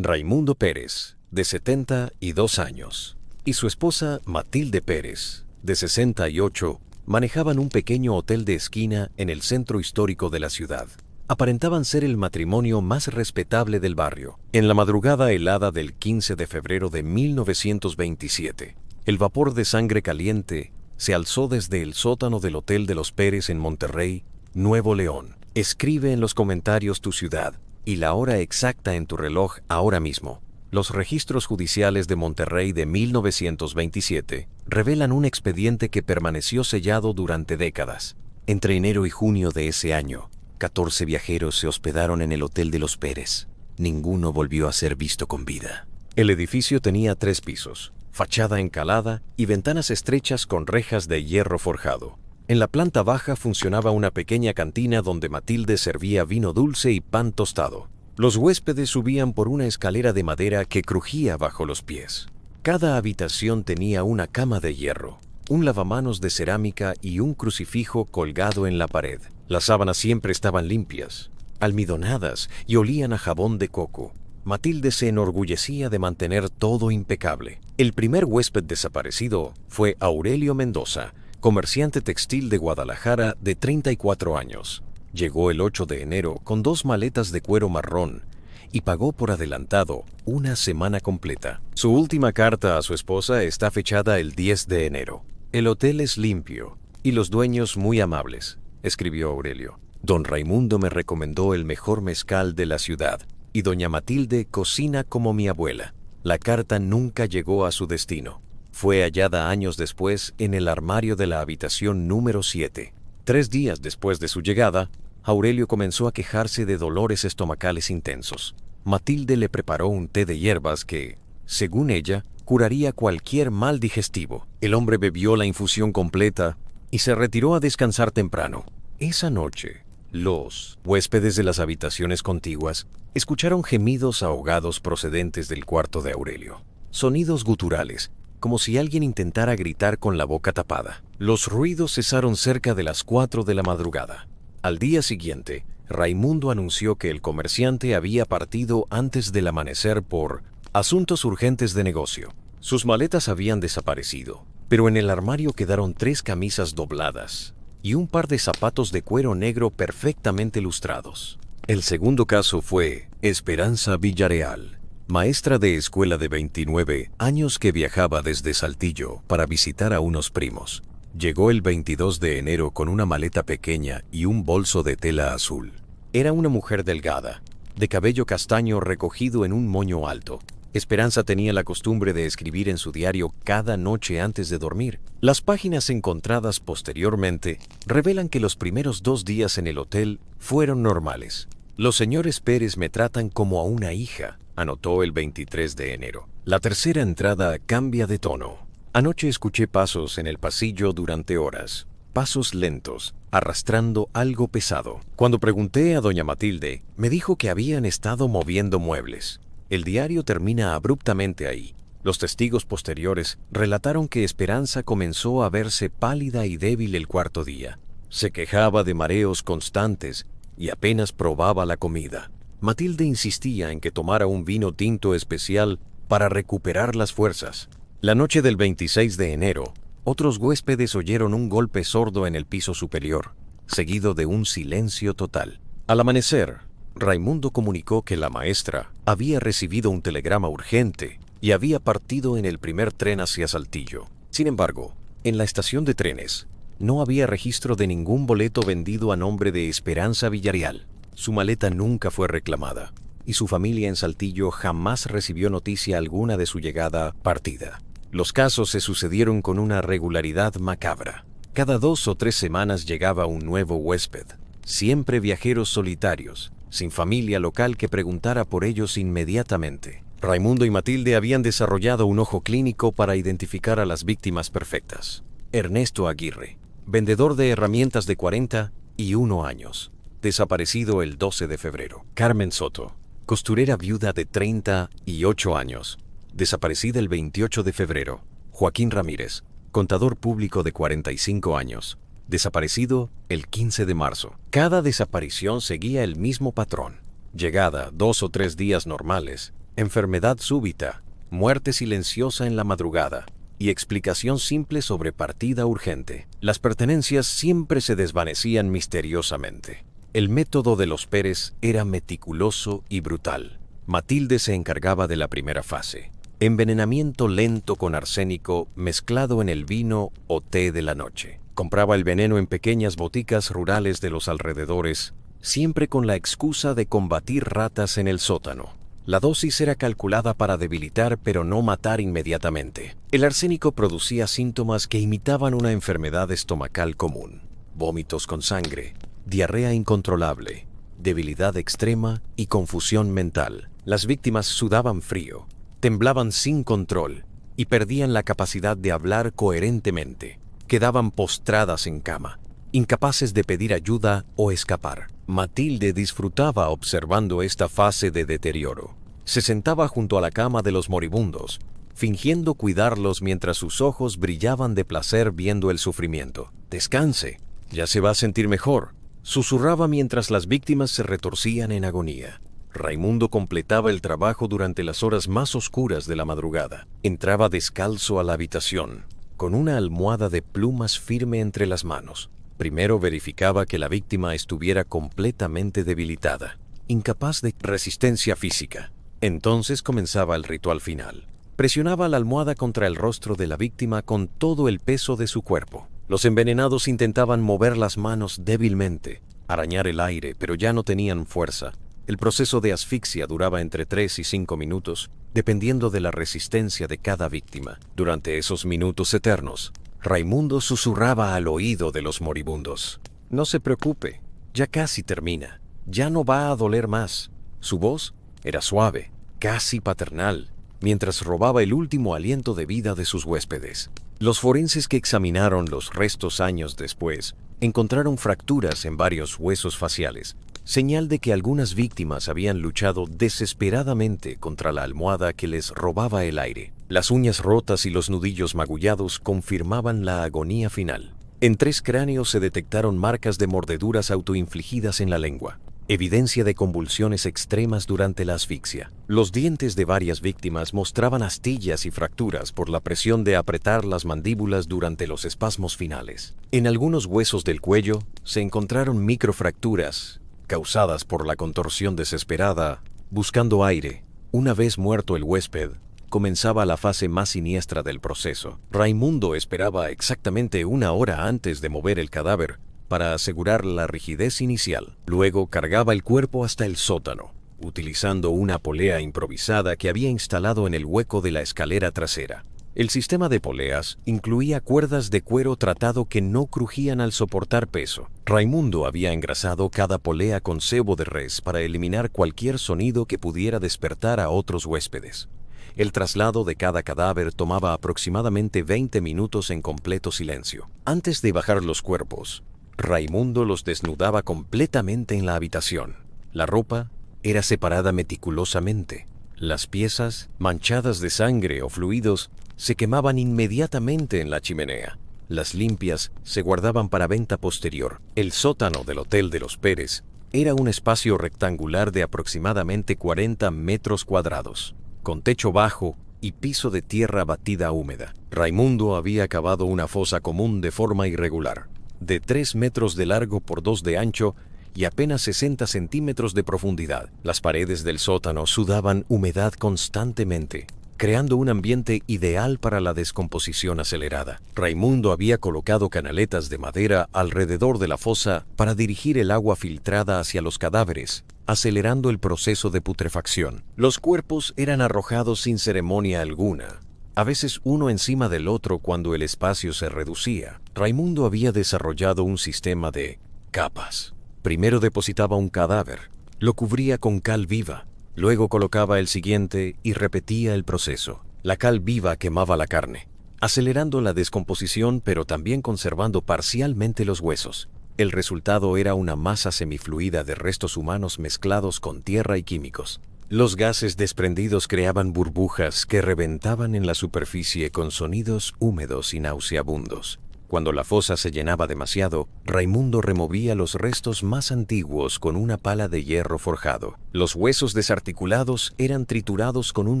Raimundo Pérez, de 72 años, y su esposa Matilde Pérez, de 68, manejaban un pequeño hotel de esquina en el centro histórico de la ciudad. Aparentaban ser el matrimonio más respetable del barrio. En la madrugada helada del 15 de febrero de 1927, el vapor de sangre caliente se alzó desde el sótano del Hotel de los Pérez en Monterrey, Nuevo León. Escribe en los comentarios tu ciudad y la hora exacta en tu reloj ahora mismo. Los registros judiciales de Monterrey de 1927 revelan un expediente que permaneció sellado durante décadas. Entre enero y junio de ese año, 14 viajeros se hospedaron en el Hotel de los Pérez. Ninguno volvió a ser visto con vida. El edificio tenía 3 pisos, fachada encalada y ventanas estrechas con rejas de hierro forjado. En la planta baja funcionaba una pequeña cantina donde Matilde servía vino dulce y pan tostado. Los huéspedes subían por una escalera de madera que crujía bajo los pies. Cada habitación tenía una cama de hierro, un lavamanos de cerámica y un crucifijo colgado en la pared. Las sábanas siempre estaban limpias, almidonadas y olían a jabón de coco. Matilde se enorgullecía de mantener todo impecable. El primer huésped desaparecido fue Aurelio Mendoza, comerciante textil de Guadalajara de 34 años. Llegó el 8 de enero con 2 maletas de cuero marrón y pagó por adelantado una semana completa. Su última carta a su esposa está fechada el 10 de enero. El hotel es limpio y los dueños muy amables, escribió Aurelio. Don Raimundo me recomendó el mejor mezcal de la ciudad y doña Matilde cocina como mi abuela. La carta nunca llegó a su destino. Fue hallada años después en el armario de la habitación número 7. 3 días después de su llegada, Aurelio comenzó a quejarse de dolores estomacales intensos. Matilde le preparó un té de hierbas que, según ella, curaría cualquier mal digestivo. El hombre bebió la infusión completa y se retiró a descansar temprano. Esa noche, los huéspedes de las habitaciones contiguas escucharon gemidos ahogados procedentes del cuarto de Aurelio. Sonidos guturales, como si alguien intentara gritar con la boca tapada. Los ruidos cesaron cerca de las 4 de la madrugada. Al día siguiente, Raimundo anunció que el comerciante había partido antes del amanecer por asuntos urgentes de negocio. Sus maletas habían desaparecido, pero en el armario quedaron 3 camisas dobladas y un par de zapatos de cuero negro perfectamente lustrados. El segundo caso fue Esperanza Villarreal, maestra de escuela de 29 años que viajaba desde Saltillo para visitar a unos primos. Llegó el 22 de enero con una maleta pequeña y un bolso de tela azul. Era una mujer delgada, de cabello castaño recogido en un moño alto. Esperanza tenía la costumbre de escribir en su diario cada noche antes de dormir. Las páginas encontradas posteriormente revelan que los primeros 2 días en el hotel fueron normales. Los señores Pérez me tratan como a una hija, anotó el 23 de enero. La tercera entrada cambia de tono. Anoche escuché pasos en el pasillo durante horas, pasos lentos, arrastrando algo pesado. Cuando pregunté a doña Matilde, me dijo que habían estado moviendo muebles. El diario termina abruptamente ahí. Los testigos posteriores relataron que Esperanza comenzó a verse pálida y débil el 4.º día. Se quejaba de mareos constantes y apenas probaba la comida. Matilde insistía en que tomara un vino tinto especial para recuperar las fuerzas. La noche del 26 de enero, otros huéspedes oyeron un golpe sordo en el piso superior, seguido de un silencio total. Al amanecer, Raimundo comunicó que la maestra había recibido un telegrama urgente y había partido en el primer tren hacia Saltillo. Sin embargo, en la estación de trenes no había registro de ningún boleto vendido a nombre de Esperanza Villarreal. Su maleta nunca fue reclamada y su familia en Saltillo jamás recibió noticia alguna de su llegada partida. Los casos se sucedieron con una regularidad macabra. Cada 2 o 3 semanas llegaba un nuevo huésped, siempre viajeros solitarios, sin familia local que preguntara por ellos inmediatamente. Raimundo y Matilde habían desarrollado un ojo clínico para identificar a las víctimas perfectas. Ernesto Aguirre, vendedor de herramientas de 41 años, desaparecido el 12 de febrero. Carmen Soto, costurera viuda de 38 años, desaparecida el 28 de febrero. Joaquín Ramírez, contador público de 45 años, desaparecido el 15 de marzo. Cada desaparición seguía el mismo patrón. Llegada 2 o 3 días normales, enfermedad súbita, muerte silenciosa en la madrugada y explicación simple sobre partida urgente. Las pertenencias siempre se desvanecían misteriosamente. El método de los Pérez era meticuloso y brutal. Matilde se encargaba de la primera fase: envenenamiento lento con arsénico mezclado en el vino o té de la noche. Compraba el veneno en pequeñas boticas rurales de los alrededores, siempre con la excusa de combatir ratas en el sótano. La dosis era calculada para debilitar pero no matar inmediatamente. El arsénico producía síntomas que imitaban una enfermedad estomacal común: vómitos con sangre, diarrea incontrolable, debilidad extrema y confusión mental. Las víctimas sudaban frío, temblaban sin control y perdían la capacidad de hablar coherentemente. Quedaban postradas en cama, incapaces de pedir ayuda o escapar. Matilde disfrutaba observando esta fase de deterioro. Se sentaba junto a la cama de los moribundos, fingiendo cuidarlos mientras sus ojos brillaban de placer viendo el sufrimiento. «Descanse, ya se va a sentir mejor», susurraba mientras las víctimas se retorcían en agonía. Raimundo completaba el trabajo durante las horas más oscuras de la madrugada. Entraba descalzo a la habitación, con una almohada de plumas firme entre las manos. Primero verificaba que la víctima estuviera completamente debilitada, incapaz de resistencia física. Entonces comenzaba el ritual final. Presionaba la almohada contra el rostro de la víctima con todo el peso de su cuerpo. Los envenenados intentaban mover las manos débilmente, arañar el aire, pero ya no tenían fuerza. El proceso de asfixia duraba entre 3 y 5 minutos, dependiendo de la resistencia de cada víctima. Durante esos minutos eternos, Raimundo susurraba al oído de los moribundos: «No se preocupe, ya casi termina, ya no va a doler más». Su voz era suave, casi paternal, mientras robaba el último aliento de vida de sus huéspedes. Los forenses que examinaron los restos años después encontraron fracturas en varios huesos faciales, señal de que algunas víctimas habían luchado desesperadamente contra la almohada que les robaba el aire. Las uñas rotas y los nudillos magullados confirmaban la agonía final. En 3 cráneos se detectaron marcas de mordeduras autoinfligidas en la lengua, evidencia de convulsiones extremas durante la asfixia. Los dientes de varias víctimas mostraban astillas y fracturas por la presión de apretar las mandíbulas durante los espasmos finales. En algunos huesos del cuello se encontraron microfracturas causadas por la contorsión desesperada, buscando aire. Una vez muerto el huésped, comenzaba la fase más siniestra del proceso. Raimundo esperaba exactamente 1 hora antes de mover el cadáver para asegurar la rigidez inicial. Luego cargaba el cuerpo hasta el sótano, utilizando una polea improvisada que había instalado en el hueco de la escalera trasera. El sistema de poleas incluía cuerdas de cuero tratado que no crujían al soportar peso. Raimundo había engrasado cada polea con sebo de res para eliminar cualquier sonido que pudiera despertar a otros huéspedes. El traslado de cada cadáver tomaba aproximadamente 20 minutos en completo silencio. Antes de bajar los cuerpos, Raimundo los desnudaba completamente en la habitación. La ropa era separada meticulosamente. Las piezas, manchadas de sangre o fluidos, se quemaban inmediatamente en la chimenea. Las limpias se guardaban para venta posterior. El sótano del Hotel de los Pérez era un espacio rectangular de aproximadamente 40 metros cuadrados, con techo bajo y piso de tierra batida húmeda. Raimundo había cavado una fosa común de forma irregular, de 3 metros de largo por 2 de ancho y apenas 60 centímetros de profundidad. Las paredes del sótano sudaban humedad constantemente, creando un ambiente ideal para la descomposición acelerada. Raimundo había colocado canaletas de madera alrededor de la fosa para dirigir el agua filtrada hacia los cadáveres, acelerando el proceso de putrefacción. Los cuerpos eran arrojados sin ceremonia alguna, a veces uno encima del otro cuando el espacio se reducía. Raimundo había desarrollado un sistema de capas. Primero depositaba un cadáver, lo cubría con cal viva, luego colocaba el siguiente y repetía el proceso. La cal viva quemaba la carne, acelerando la descomposición pero también conservando parcialmente los huesos. El resultado era una masa semifluida de restos humanos mezclados con tierra y químicos. Los gases desprendidos creaban burbujas que reventaban en la superficie con sonidos húmedos y nauseabundos. Cuando la fosa se llenaba demasiado, Raimundo removía los restos más antiguos con una pala de hierro forjado. Los huesos desarticulados eran triturados con un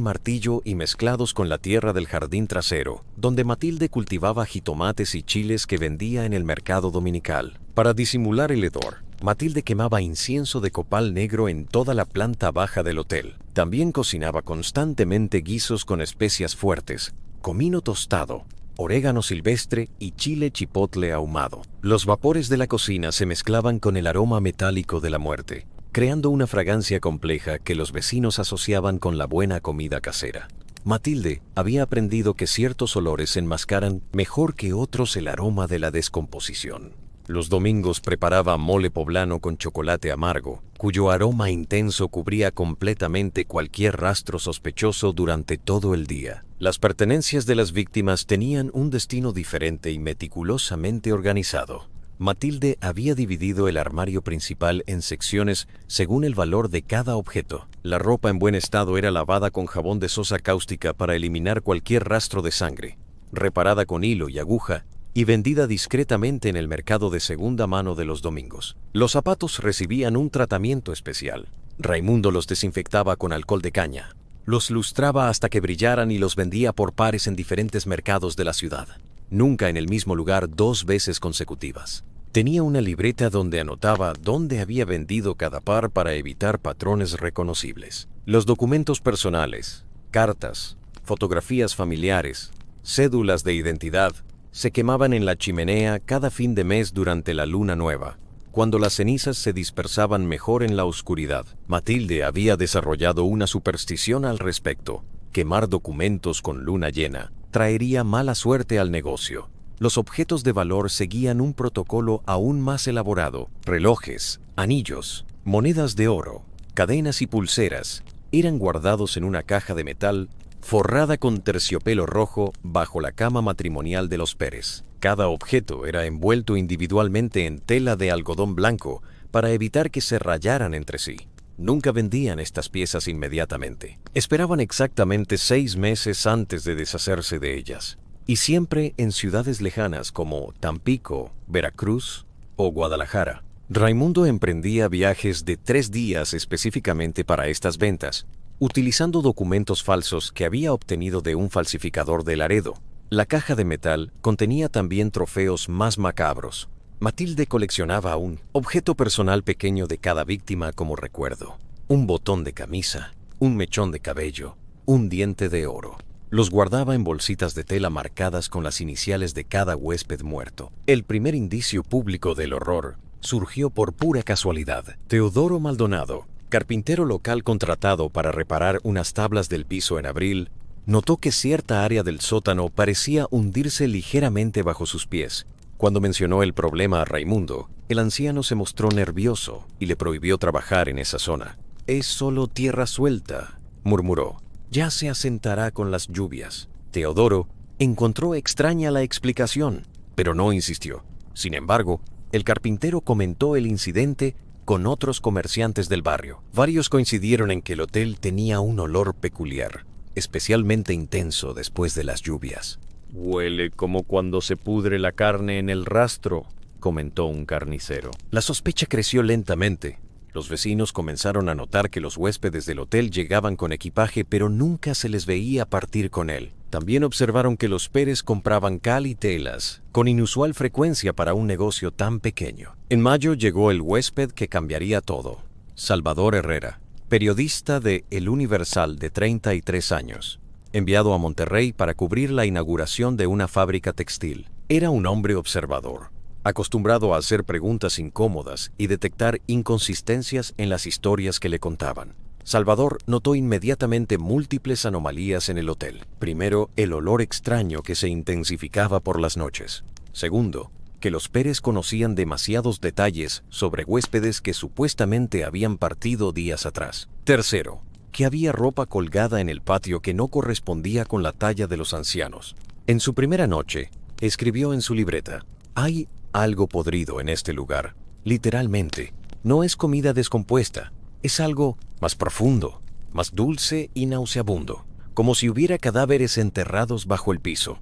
martillo y mezclados con la tierra del jardín trasero, donde Matilde cultivaba jitomates y chiles que vendía en el mercado dominical. Para disimular el hedor, Matilde quemaba incienso de copal negro en toda la planta baja del hotel. También cocinaba constantemente guisos con especias fuertes, comino tostado, orégano silvestre y chile chipotle ahumado. Los vapores de la cocina se mezclaban con el aroma metálico de la muerte, creando una fragancia compleja que los vecinos asociaban con la buena comida casera. Matilde había aprendido que ciertos olores enmascaran mejor que otros el aroma de la descomposición. Los domingos preparaba mole poblano con chocolate amargo, cuyo aroma intenso cubría completamente cualquier rastro sospechoso durante todo el día. Las pertenencias de las víctimas tenían un destino diferente y meticulosamente organizado. Matilde había dividido el armario principal en secciones según el valor de cada objeto. La ropa en buen estado era lavada con jabón de sosa cáustica para eliminar cualquier rastro de sangre, reparada con hilo y aguja, y vendida discretamente en el mercado de segunda mano de los domingos. Los zapatos recibían un tratamiento especial. Raimundo los desinfectaba con alcohol de caña, los lustraba hasta que brillaran y los vendía por pares en diferentes mercados de la ciudad, nunca en el mismo lugar 2 veces consecutivas. Tenía una libreta donde anotaba dónde había vendido cada par para evitar patrones reconocibles. Los documentos personales, cartas, fotografías familiares, cédulas de identidad, se quemaban en la chimenea cada fin de mes durante la luna nueva, cuando las cenizas se dispersaban mejor en la oscuridad. Matilde había desarrollado una superstición al respecto. Quemar documentos con luna llena traería mala suerte al negocio. Los objetos de valor seguían un protocolo aún más elaborado. Relojes, anillos, monedas de oro, cadenas y pulseras eran guardados en una caja de metal forrada con terciopelo rojo bajo la cama matrimonial de los Pérez. Cada objeto era envuelto individualmente en tela de algodón blanco para evitar que se rayaran entre sí. Nunca vendían estas piezas inmediatamente. Esperaban exactamente 6 meses antes de deshacerse de ellas. Y siempre en ciudades lejanas como Tampico, Veracruz o Guadalajara. Raimundo emprendía viajes de 3 días específicamente para estas ventas, utilizando documentos falsos que había obtenido de un falsificador de Laredo. La caja de metal contenía también trofeos más macabros. Matilde coleccionaba un objeto personal pequeño de cada víctima como recuerdo. Un botón de camisa, un mechón de cabello, un diente de oro. Los guardaba en bolsitas de tela marcadas con las iniciales de cada huésped muerto. El primer indicio público del horror surgió por pura casualidad. Teodoro Maldonado, carpintero local contratado para reparar unas tablas del piso en abril, notó que cierta área del sótano parecía hundirse ligeramente bajo sus pies. Cuando mencionó el problema a Raimundo, el anciano se mostró nervioso y le prohibió trabajar en esa zona. «Es solo tierra suelta», murmuró. «Ya se asentará con las lluvias». Teodoro encontró extraña la explicación, pero no insistió. Sin embargo, el carpintero comentó el incidente con otros comerciantes del barrio. Varios coincidieron en que el hotel tenía un olor peculiar, especialmente intenso después de las lluvias. «Huele como cuando se pudre la carne en el rastro», comentó un carnicero. La sospecha creció lentamente. Los vecinos comenzaron a notar que los huéspedes del hotel llegaban con equipaje, pero nunca se les veía partir con él. También observaron que los Pérez compraban cal y telas, con inusual frecuencia para un negocio tan pequeño. En mayo llegó el huésped que cambiaría todo. Salvador Herrera, periodista de El Universal de 33 años, enviado a Monterrey para cubrir la inauguración de una fábrica textil. Era un hombre observador, acostumbrado a hacer preguntas incómodas y detectar inconsistencias en las historias que le contaban. Salvador notó inmediatamente múltiples anomalías en el hotel. Primero, el olor extraño que se intensificaba por las noches. Segundo, que los Pérez conocían demasiados detalles sobre huéspedes que supuestamente habían partido días atrás. Tercero, que había ropa colgada en el patio que no correspondía con la talla de los ancianos. En su primera noche, escribió en su libreta: «Hay algo podrido en este lugar. Literalmente, no es comida descompuesta. Es algo más profundo, más dulce y nauseabundo, como si hubiera cadáveres enterrados bajo el piso.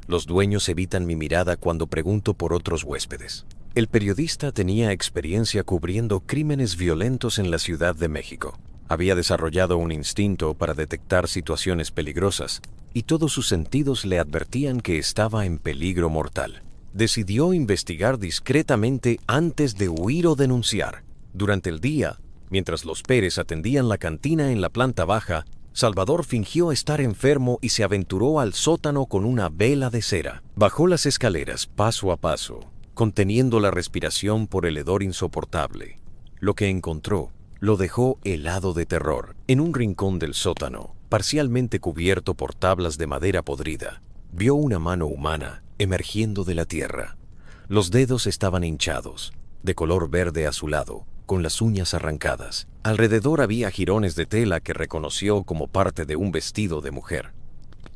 Los dueños evitan mi mirada cuando pregunto por otros huéspedes. El periodista tenía experiencia cubriendo crímenes violentos en la Ciudad de México. Había desarrollado un instinto para detectar situaciones peligrosas y todos sus sentidos le advertían que estaba en peligro mortal. Decidió investigar discretamente antes de huir o denunciar. Durante el día, mientras los Pérez atendían la cantina en la planta baja, Salvador fingió estar enfermo y se aventuró al sótano con una vela de cera. Bajó las escaleras paso a paso, conteniendo la respiración por el hedor insoportable. Lo que encontró lo dejó helado de terror. En un rincón del sótano, parcialmente cubierto por tablas de madera podrida, vio una mano humana emergiendo de la tierra. Los dedos estaban hinchados, de color verde azulado, con las uñas arrancadas. Alrededor había jirones de tela que reconoció como parte de un vestido de mujer.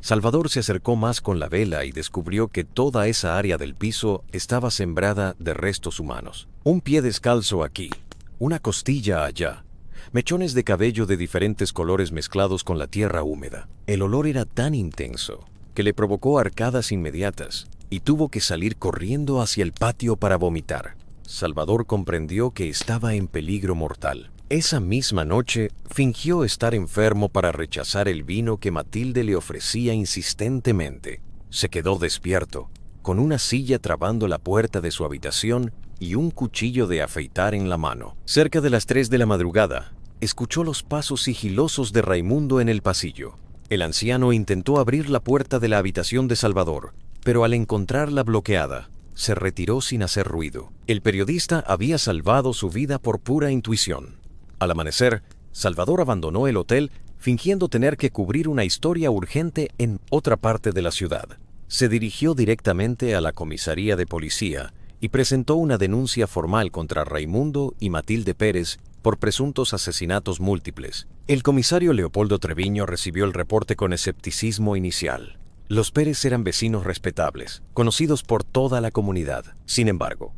Salvador se acercó más con la vela y descubrió que toda esa área del piso estaba sembrada de restos humanos. Un pie descalzo aquí, una costilla allá, mechones de cabello de diferentes colores mezclados con la tierra húmeda. El olor era tan intenso que le provocó arcadas inmediatas y tuvo que salir corriendo hacia el patio para vomitar. Salvador comprendió que estaba en peligro mortal. Esa misma noche, fingió estar enfermo para rechazar el vino que Matilde le ofrecía insistentemente. Se quedó despierto, con una silla trabando la puerta de su habitación y un cuchillo de afeitar en la mano. Cerca de las 3 de la madrugada, escuchó los pasos sigilosos de Raimundo en el pasillo. El anciano intentó abrir la puerta de la habitación de Salvador, pero al encontrarla bloqueada, se retiró sin hacer ruido. El periodista había salvado su vida por pura intuición. Al amanecer, Salvador abandonó el hotel fingiendo tener que cubrir una historia urgente en otra parte de la ciudad. Se dirigió directamente a la comisaría de policía y presentó una denuncia formal contra Raimundo y Matilde Pérez por presuntos asesinatos múltiples. El comisario Leopoldo Treviño recibió el reporte con escepticismo inicial. Los Pérez eran vecinos respetables, conocidos por toda la comunidad. Sin embargo,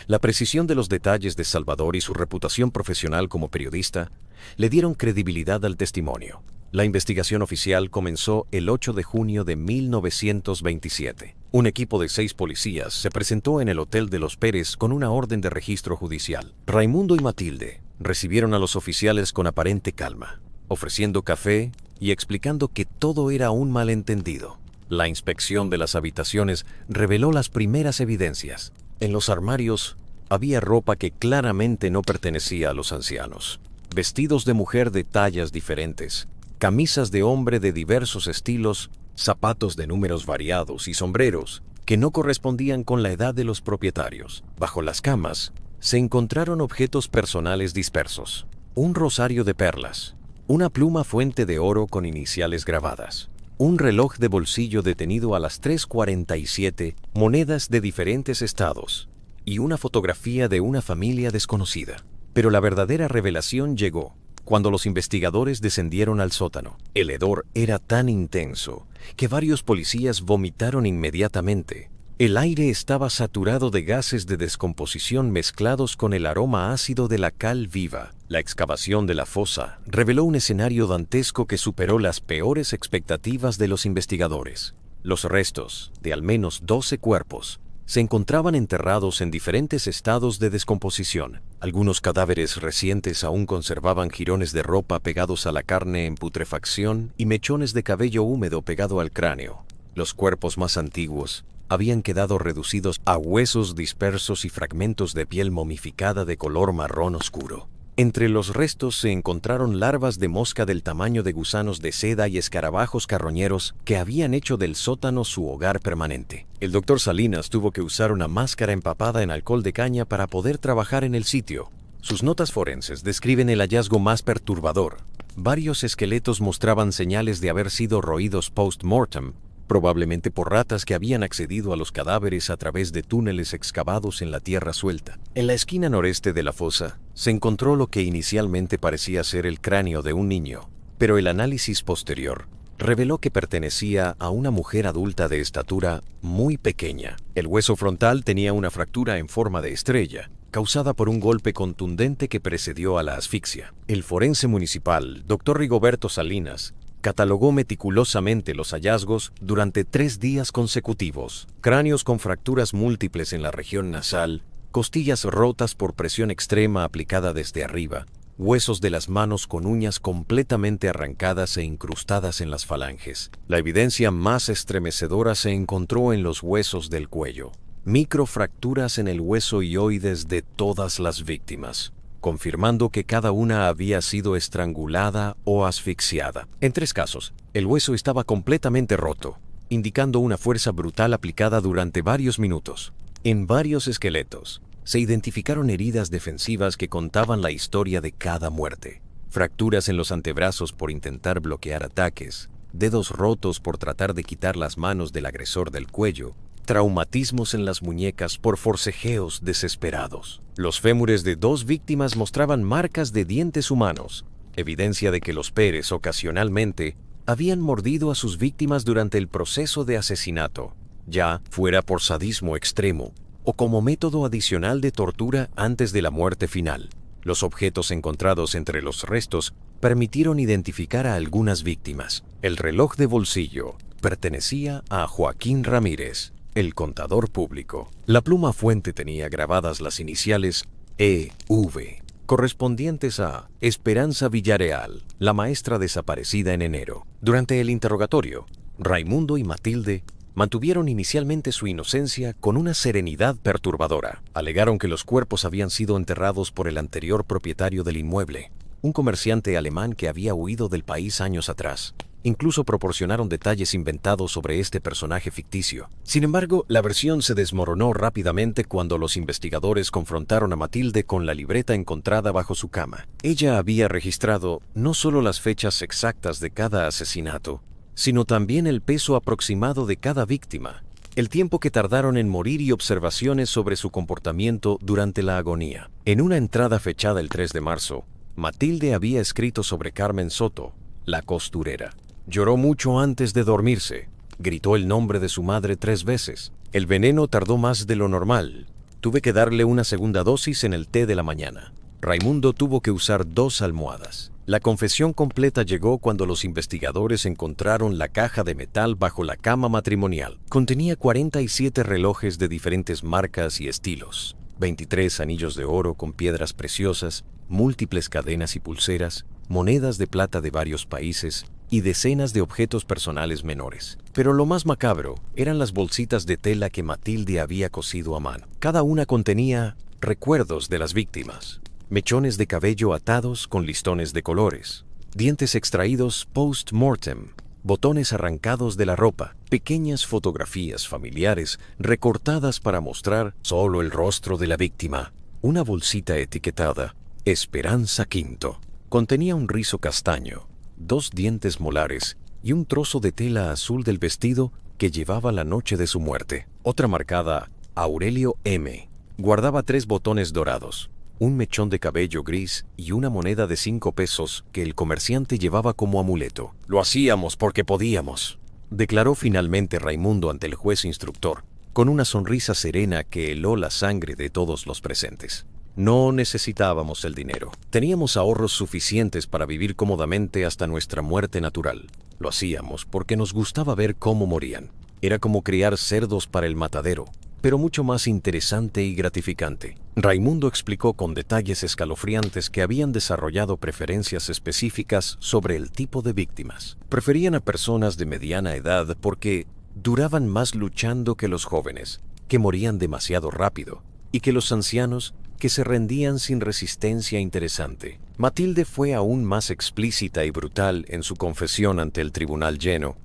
la precisión de los detalles de Salvador y su reputación profesional como periodista le dieron credibilidad al testimonio. La investigación oficial comenzó el 8 de junio de 1927. Un equipo de 6 policías se presentó en el hotel de los Pérez con una orden de registro judicial. Raimundo y Matilde recibieron a los oficiales con aparente calma, ofreciendo café y explicando que todo era un malentendido. La inspección de las habitaciones reveló las primeras evidencias. En los armarios había ropa que claramente no pertenecía a los ancianos. Vestidos de mujer de tallas diferentes, camisas de hombre de diversos estilos, zapatos de números variados y sombreros que no correspondían con la edad de los propietarios. Bajo las camas se encontraron objetos personales dispersos: un rosario de perlas, una pluma fuente de oro con iniciales grabadas, un reloj de bolsillo detenido a las 3:47, monedas de diferentes estados y una fotografía de una familia desconocida. Pero la verdadera revelación llegó cuando los investigadores descendieron al sótano. El hedor era tan intenso que varios policías vomitaron inmediatamente. El aire estaba saturado de gases de descomposición mezclados con el aroma ácido de la cal viva. La excavación de la fosa reveló un escenario dantesco que superó las peores expectativas de los investigadores. Los restos de al menos 12 cuerpos se encontraban enterrados en diferentes estados de descomposición. Algunos cadáveres recientes aún conservaban jirones de ropa pegados a la carne en putrefacción y mechones de cabello húmedo pegado al cráneo. Los cuerpos más antiguos habían quedado reducidos a huesos dispersos y fragmentos de piel momificada de color marrón oscuro. Entre los restos se encontraron larvas de mosca del tamaño de gusanos de seda y escarabajos carroñeros que habían hecho del sótano su hogar permanente. El doctor Salinas tuvo que usar una máscara empapada en alcohol de caña para poder trabajar en el sitio. Sus notas forenses describen el hallazgo más perturbador. Varios esqueletos mostraban señales de haber sido roídos post-mortem, probablemente por ratas que habían accedido a los cadáveres a través de túneles excavados en la tierra suelta. En la esquina noreste de la fosa se encontró lo que inicialmente parecía ser el cráneo de un niño, pero el análisis posterior reveló que pertenecía a una mujer adulta de estatura muy pequeña. El hueso frontal tenía una fractura en forma de estrella, causada por un golpe contundente que precedió a la asfixia. El forense municipal, Dr. Rigoberto Salinas, Catalogó meticulosamente los hallazgos durante 3 días consecutivos. Cráneos con fracturas múltiples en la región nasal, costillas rotas por presión extrema aplicada desde arriba, huesos de las manos con uñas completamente arrancadas e incrustadas en las falanges. La evidencia más estremecedora se encontró en los huesos del cuello. Microfracturas en el hueso hioides de todas las víctimas, confirmando que cada una había sido estrangulada o asfixiada. En 3 casos, el hueso estaba completamente roto, indicando una fuerza brutal aplicada durante varios minutos. En varios esqueletos, se identificaron heridas defensivas que contaban la historia de cada muerte. Fracturas en los antebrazos por intentar bloquear ataques, dedos rotos por tratar de quitar las manos del agresor del cuello, traumatismos en las muñecas por forcejeos desesperados. Los fémures de 2 víctimas mostraban marcas de dientes humanos, evidencia de que los Pérez ocasionalmente habían mordido a sus víctimas durante el proceso de asesinato, ya fuera por sadismo extremo o como método adicional de tortura antes de la muerte final. Los objetos encontrados entre los restos permitieron identificar a algunas víctimas. El reloj de bolsillo pertenecía a Joaquín Ramírez, el contador público. La pluma fuente tenía grabadas las iniciales EV, correspondientes a Esperanza Villarreal, la maestra desaparecida en enero. Durante el interrogatorio, Raimundo y Matilde mantuvieron inicialmente su inocencia con una serenidad perturbadora. Alegaron que los cuerpos habían sido enterrados por el anterior propietario del inmueble, un comerciante alemán que había huido del país años atrás. Incluso proporcionaron detalles inventados sobre este personaje ficticio. Sin embargo, la versión se desmoronó rápidamente cuando los investigadores confrontaron a Matilde con la libreta encontrada bajo su cama. Ella había registrado no solo las fechas exactas de cada asesinato, sino también el peso aproximado de cada víctima, el tiempo que tardaron en morir y observaciones sobre su comportamiento durante la agonía. En una entrada fechada el 3 de marzo, Matilde había escrito sobre Carmen Soto, la costurera. Lloró mucho antes de dormirse. Gritó el nombre de su madre 3 veces. El veneno tardó más de lo normal. Tuve que darle una segunda dosis en el té de la mañana. Raimundo tuvo que usar 2 almohadas. La confesión completa llegó cuando los investigadores encontraron la caja de metal bajo la cama matrimonial. Contenía 47 relojes de diferentes marcas y estilos, 23 anillos de oro con piedras preciosas, múltiples cadenas y pulseras, monedas de plata de varios países y decenas de objetos personales menores. Pero lo más macabro eran las bolsitas de tela que Matilde había cosido a mano. Cada una contenía recuerdos de las víctimas, mechones de cabello atados con listones de colores, dientes extraídos post-mortem, botones arrancados de la ropa, pequeñas fotografías familiares recortadas para mostrar solo el rostro de la víctima. Una bolsita etiquetada Esperanza Quinto contenía un rizo castaño, 2 dientes molares y un trozo de tela azul del vestido que llevaba la noche de su muerte. Otra marcada Aurelio M. guardaba 3 botones dorados, un mechón de cabello gris y una moneda de 5 pesos que el comerciante llevaba como amuleto. «Lo hacíamos porque podíamos», declaró finalmente Raimundo ante el juez instructor, con una sonrisa serena que heló la sangre de todos los presentes. No necesitábamos el dinero. Teníamos ahorros suficientes para vivir cómodamente hasta nuestra muerte natural. Lo hacíamos porque nos gustaba ver cómo morían. Era como criar cerdos para el matadero, pero mucho más interesante y gratificante. Raimundo explicó con detalles escalofriantes que habían desarrollado preferencias específicas sobre el tipo de víctimas. Preferían a personas de mediana edad porque duraban más luchando que los jóvenes, que morían demasiado rápido, y que los ancianos que se rendían sin resistencia interesante. Matilde fue aún más explícita y brutal en su confesión ante el tribunal lleno.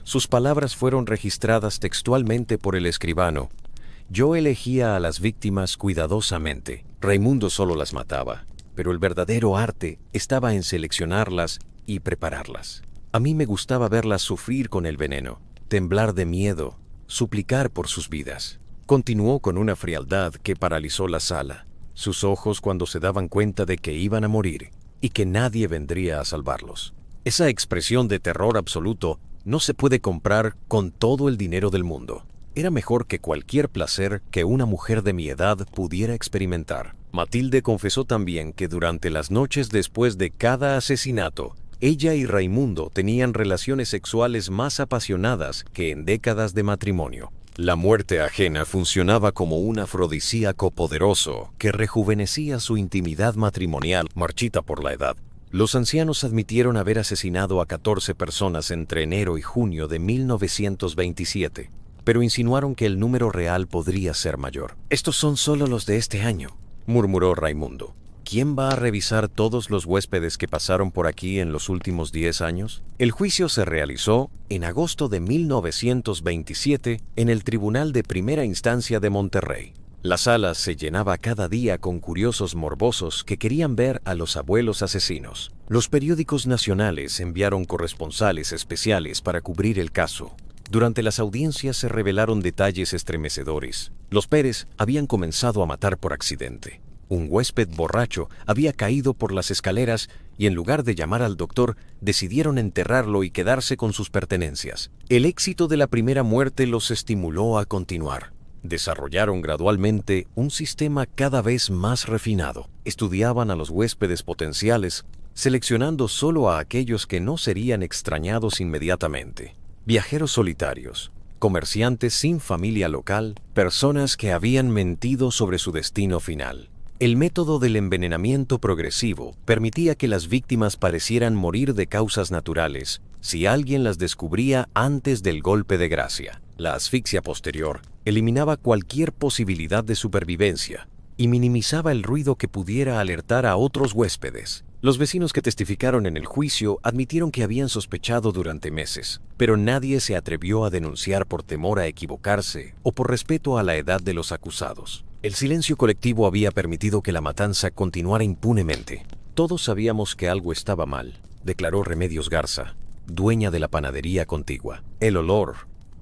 Sus palabras fueron registradas textualmente por el escribano. Yo elegía a las víctimas cuidadosamente. Raimundo solo las mataba, pero el verdadero arte estaba en seleccionarlas y prepararlas. A mí me gustaba verlas sufrir con el veneno, temblar de miedo, suplicar por sus vidas. Continuó con una frialdad que paralizó la sala. Sus ojos cuando se daban cuenta de que iban a morir y que nadie vendría a salvarlos. Esa expresión de terror absoluto no se puede comprar con todo el dinero del mundo. Era mejor que cualquier placer que una mujer de mi edad pudiera experimentar. Matilde confesó también que durante las noches después de cada asesinato Ella y Raimundo tenían relaciones sexuales más apasionadas que en décadas de matrimonio. La muerte ajena funcionaba como un afrodisíaco poderoso que rejuvenecía su intimidad matrimonial, marchita por la edad. Los ancianos admitieron haber asesinado a 14 personas entre enero y junio de 1927, pero insinuaron que el número real podría ser mayor. «Estos son solo los de este año», murmuró Raimundo. «¿Quién va a revisar todos los huéspedes que pasaron por aquí en los últimos 10 años? El juicio se realizó en agosto de 1927 en el Tribunal de Primera Instancia de Monterrey. La sala se llenaba cada día con curiosos morbosos que querían ver a los abuelos asesinos. Los periódicos nacionales enviaron corresponsales especiales para cubrir el caso. Durante las audiencias se revelaron detalles estremecedores. Los Pérez habían comenzado a matar por accidente. Un huésped borracho había caído por las escaleras y en lugar de llamar al doctor, decidieron enterrarlo y quedarse con sus pertenencias. El éxito de la primera muerte los estimuló a continuar. Desarrollaron gradualmente un sistema cada vez más refinado. Estudiaban a los huéspedes potenciales, seleccionando solo a aquellos que no serían extrañados inmediatamente. Viajeros solitarios, comerciantes sin familia local, personas que habían mentido sobre su destino final. El método del envenenamiento progresivo permitía que las víctimas parecieran morir de causas naturales si alguien las descubría antes del golpe de gracia. La asfixia posterior eliminaba cualquier posibilidad de supervivencia y minimizaba el ruido que pudiera alertar a otros huéspedes. Los vecinos que testificaron en el juicio admitieron que habían sospechado durante meses, pero nadie se atrevió a denunciar por temor a equivocarse o por respeto a la edad de los acusados. El silencio colectivo había permitido que la matanza continuara impunemente. «Todos sabíamos que algo estaba mal», declaró Remedios Garza, dueña de la panadería contigua. «El olor,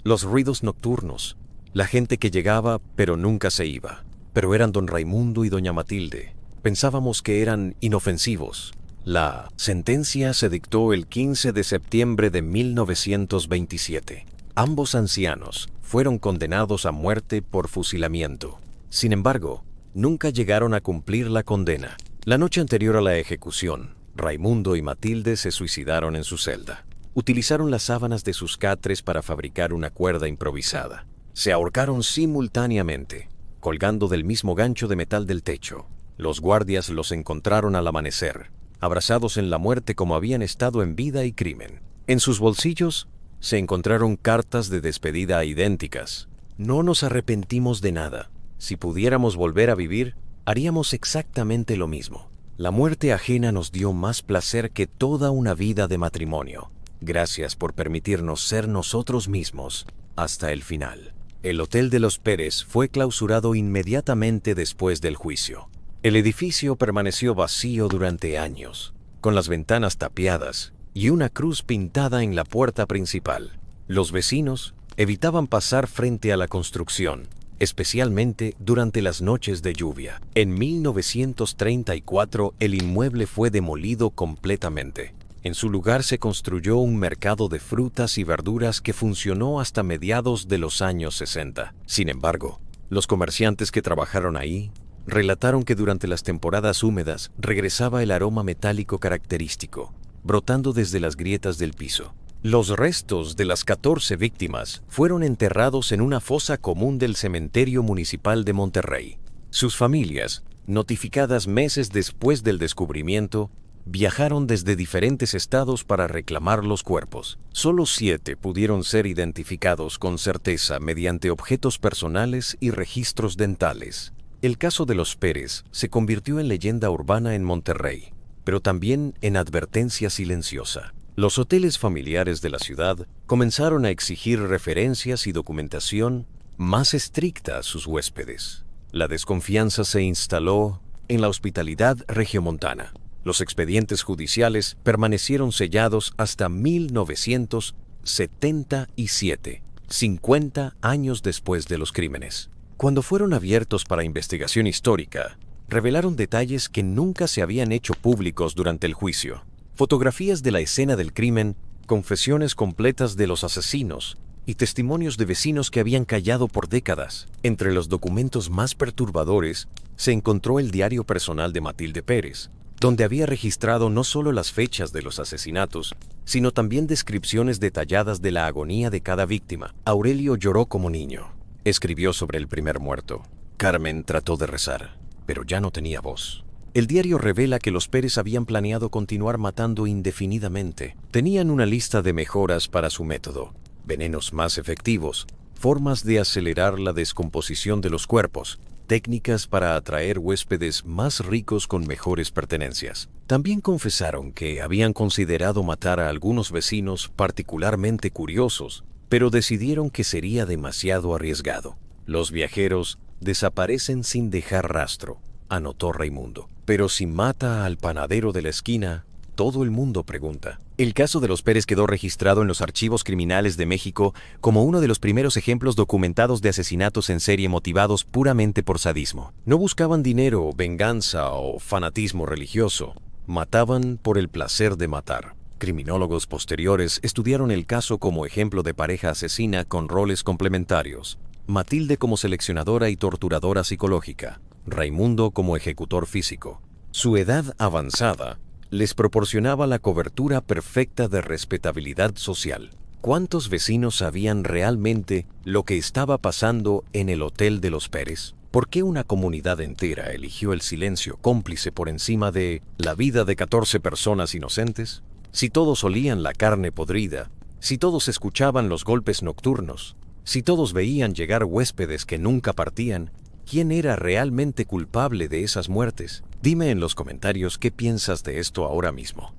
los ruidos nocturnos, la gente que llegaba pero nunca se iba. Pero eran don Raimundo y doña Matilde. Pensábamos que eran inofensivos». La sentencia se dictó el 15 de septiembre de 1927. Ambos ancianos fueron condenados a muerte por fusilamiento. Sin embargo, nunca llegaron a cumplir la condena. La noche anterior a la ejecución, Raimundo y Matilde se suicidaron en su celda. Utilizaron las sábanas de sus catres para fabricar una cuerda improvisada. Se ahorcaron simultáneamente, colgando del mismo gancho de metal del techo. Los guardias los encontraron al amanecer, abrazados en la muerte como habían estado en vida y crimen. En sus bolsillos se encontraron cartas de despedida idénticas. «No nos arrepentimos de nada. Si pudiéramos volver a vivir, haríamos exactamente lo mismo. La muerte ajena nos dio más placer que toda una vida de matrimonio. Gracias por permitirnos ser nosotros mismos hasta el final». El Hotel de los Pérez fue clausurado inmediatamente después del juicio. El edificio permaneció vacío durante años, con las ventanas tapiadas y una cruz pintada en la puerta principal. Los vecinos evitaban pasar frente a la construcción, especialmente durante las noches de lluvia. En 1934 el inmueble fue demolido completamente. En su lugar se construyó un mercado de frutas y verduras que funcionó hasta mediados de los años 60. Sin embargo, los comerciantes que trabajaron ahí relataron que durante las temporadas húmedas regresaba el aroma metálico característico, brotando desde las grietas del piso. Los restos de las 14 víctimas fueron enterrados en una fosa común del cementerio municipal de Monterrey. Sus familias, notificadas meses después del descubrimiento, viajaron desde diferentes estados para reclamar los cuerpos. Solo 7 pudieron ser identificados con certeza mediante objetos personales y registros dentales. El caso de los Pérez se convirtió en leyenda urbana en Monterrey, pero también en advertencia silenciosa. Los hoteles familiares de la ciudad comenzaron a exigir referencias y documentación más estricta a sus huéspedes. La desconfianza se instaló en la hospitalidad regiomontana. Los expedientes judiciales permanecieron sellados hasta 1977, 50 años después de los crímenes. Cuando fueron abiertos para investigación histórica, revelaron detalles que nunca se habían hecho públicos durante el juicio. Fotografías de la escena del crimen, confesiones completas de los asesinos y testimonios de vecinos que habían callado por décadas. Entre los documentos más perturbadores se encontró el diario personal de Matilde Pérez, donde había registrado no solo las fechas de los asesinatos, sino también descripciones detalladas de la agonía de cada víctima. Aurelio lloró como niño. Escribió sobre el primer muerto. Carmen trató de rezar, pero ya no tenía voz. El diario revela que los Pérez habían planeado continuar matando indefinidamente. Tenían una lista de mejoras para su método, venenos más efectivos, formas de acelerar la descomposición de los cuerpos, técnicas para atraer huéspedes más ricos con mejores pertenencias. También confesaron que habían considerado matar a algunos vecinos particularmente curiosos, pero decidieron que sería demasiado arriesgado. Los viajeros desaparecen sin dejar rastro, anotó Raimundo. Pero si mata al panadero de la esquina, todo el mundo pregunta. El caso de los Pérez quedó registrado en los archivos criminales de México como uno de los primeros ejemplos documentados de asesinatos en serie motivados puramente por sadismo. No buscaban dinero, venganza o fanatismo religioso. Mataban por el placer de matar. Criminólogos posteriores estudiaron el caso como ejemplo de pareja asesina con roles complementarios. Matilde como seleccionadora y torturadora psicológica. Raimundo como ejecutor físico. Su edad avanzada les proporcionaba la cobertura perfecta de respetabilidad social. ¿Cuántos vecinos sabían realmente lo que estaba pasando en el Hotel de los Pérez? ¿Por qué una comunidad entera eligió el silencio cómplice por encima de la vida de 14 personas inocentes? Si todos olían la carne podrida, si todos escuchaban los golpes nocturnos, si todos veían llegar huéspedes que nunca partían, ¿quién era realmente culpable de esas muertes? Dime en los comentarios qué piensas de esto ahora mismo.